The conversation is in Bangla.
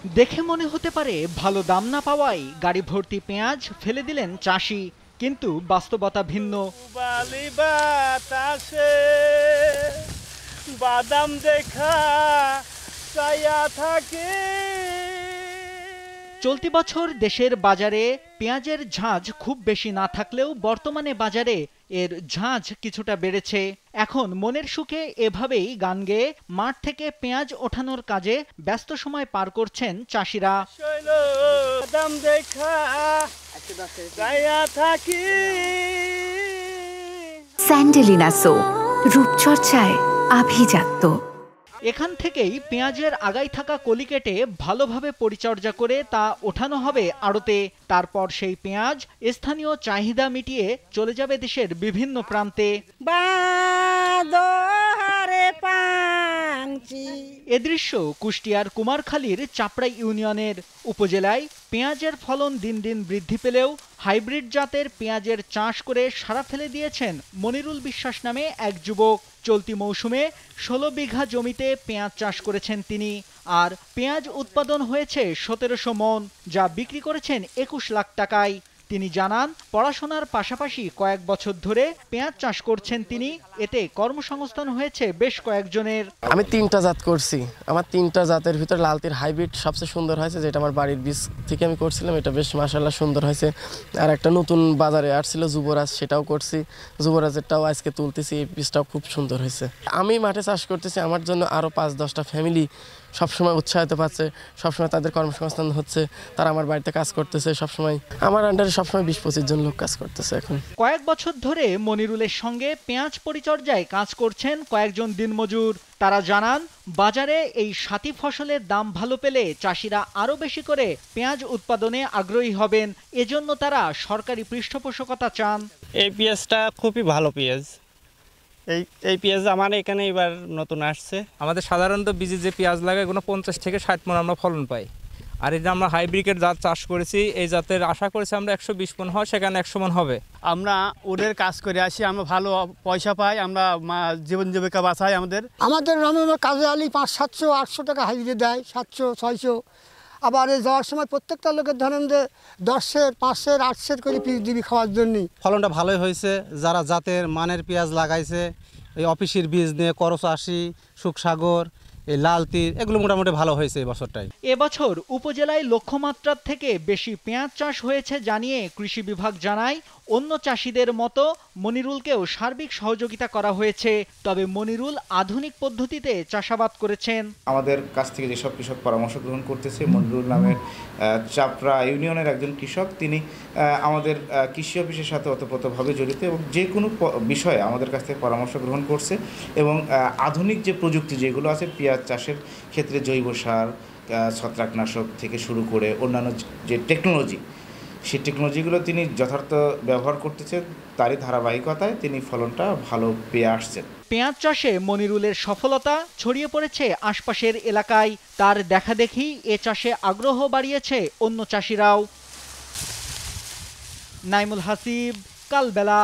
দেখে মনে হতে পারে ভালো দাম না পাওয়ায় গাড়ি ভর্তি পেঁয়াজ ফেলে দিলেন চাষি, কিন্তু বাস্তবতা ভিন্ন। বাদাম দেখা চাইয়া থাকে। চলতি বছর দেশের বাজারে পেঁয়াজের ঝাঁজ খুব বেশি না থাকলেও বর্তমানে বাজারে এর ঝাঁজ কিছুটা বেড়েছে। এখন মনের সুখে এভাবেই গান গেয়ে মাঠ থেকে পেঁয়াজ ওঠানোর কাজে ব্যস্ত সময় পার করছেন চাষিরা। বাদাম দেখা চাইয়া থাকি। স্যান্ডেলিনা সো, রূপচর্চায় আভিজাত্য। এখান থেকেই পেঁয়াজের আগায় থাকা কলি কেটে ভালোভাবে পরিচর্যা করে তা ওঠানো হবে আড়তে। তারপর সেই পেঁয়াজ স্থানীয় চাহিদা মিটিয়ে চলে যাবে দেশের বিভিন্ন প্রান্তে। এ দৃশ্য কুষ্টিয়ার কুমারখালীর চাপড়াই ইউনিয়নের। উপজেলায় পেঁয়াজের ফলন দিন দিন বৃদ্ধি পেলেও হাইব্রিড জাতের পেঁয়াজের চাষ করে সারা ফেলে দিয়েছেন মনিরুল বিশ্বাস নামে এক যুবক। চলতি মৌসুমে ১৬ বিঘা জমিতে পেঁয়াজ চাষ করেছেন তিনি, আর পেঁয়াজ উৎপাদন হয়েছে ১৭০০ মন, যা বিক্রি করেছেন ২১ লাখ টাকায়। তিনি জানান, পড়াশোনার পাশাপাশি কয়েক বছর ধরে পেঁয়াজ চাষ করছেন তিনি। এতে কর্মসংস্থান হয়েছে বেশ কয়েকজনের। আমি ৩টা জাত করছি। আমার ৩টা জাতের ভিতরে লালতির হাইব্রিড সবচেয়ে সুন্দর হয়েছে, যেটা আমার বাড়ির বীজ থেকে আমি করছিলাম। এটা বেশ মাশাআল্লাহ সুন্দর হয়েছে। আর একটা নতুন বাজারে আসছিল যুবরাজ, সেটাও করছি। যুবরাজেরটাও আজকে তুলতেছি, এই বীজটাও খুব সুন্দর হয়েছে। আমি মাঠে চাষ করতেছি, আমার জন্য আরও ৫-১০টা ফ্যামিলি সবসময় উৎসাহিত পাচ্ছে, সবসময় তাদের কর্মসংস্থান হচ্ছে, তারা আমার বাড়িতে কাজ করতেছে সবসময়। আমার আন্ডারে সবসময় ২০-২৫ জন লোক কাজ করতেছে। এখন কয়েক বছর ধরে মনিরুলের সঙ্গে পেঁয়াজ পরিচর্যায় কাজ করছেন কয়েকজন দিনমজুর। তারা জানান, বাজারে এই সাথী ফসলের দাম ভালো পেলে চাষিরা আরও বেশি করে পেঁয়াজ উৎপাদনে আগ্রহী হবেন। এজন্য তারা সরকারি পৃষ্ঠপোষকতা চান। এই পেঁয়াজটা খুবই ভালো পেঁয়াজ। এই পেঁয়াজ আমার এখানে এবার নতুন আসছে। আমাদের সাধারণত বীজে যে পেঁয়াজ লাগে এগুলো ৫০ থেকে ৬০ মণ আমরা ফলন পাই। আর এই যে আমরা হাইব্রিডের জাত চাষ করেছি, এই জাতের আশা করেছি আমরা ১২০ মণ হয়, সেখানে ১০০ মণ হবে। আমরা ওদের কাজ করে আসি, আমরা ভালো পয়সা পাই, আমরা জীবন জীবিকা বাঁচাই। আমাদের কাজে আলি ৫০০-৭০০-৮০০ টাকা হাজিরে দেয়, ৭০০-৬০০। আবার এই যাওয়ার সময় প্রত্যেকটা লোকের ধরেন যে ১০-এর ৫-এর ৮-এর করে পিস দিবি খাওয়ার জন্যই। ফলনটা ভালোই হয়েছে। যারা জাতের মানের পেঁয়াজ লাগাইছে, এই অফিসের বীজ নিয়ে করচ-৮০, সুখসাগর, এই লাল তীর, এগুলো মোটামুটি ভালো হয়েছে এই বছরটাই। এবছর উপজেলায় লক্ষ্যমাত্রার থেকে বেশি পেঁয়াজ চাষ হয়েছে জানিয়ে কৃষি বিভাগ জানায়, অন্য চাষিদের মতো মনিরুলকেও সার্বিক সহযোগিতা করা হয়েছে। তবে মনিরুল আধুনিক পদ্ধতিতে চাষাবাদ করেছেন। আমাদের কাছ থেকে যেসব কৃষক পরামর্শ গ্রহণ করতেছে, মনিরুল নামের চাপড়া ইউনিয়নের একজন কৃষক, তিনি আমাদের কৃষি অফিসের সাথে ওতপ্রোতভাবে জড়িত এবং যে কোনো বিষয়ে আমাদের কাছ থেকে পরামর্শ গ্রহণ করছে। এবং আধুনিক যে প্রযুক্তি যেগুলো আছে পেঁয়াজ চাষের ক্ষেত্রে, জৈব সার, ছত্রাকনাশক থেকে শুরু করে অন্যান্য যে টেকনোলজি, সেই টেকনোলজিগুলো তিনি যথার্থ ব্যবহার করতেছেন। তারই ধারাবাহিকতায় তিনি ফলনটা ভালো পেয়ে আসছেন। পেঁয়াজ চাষে মনিরুলের সফলতা ছড়িয়ে পড়েছে আশপাশের এলাকায়। তার দেখাদেখি এ চাষে আগ্রহ বাড়িয়েছে অন্য চাষিরাও। নাইমুল হাসিব, কালবেলা।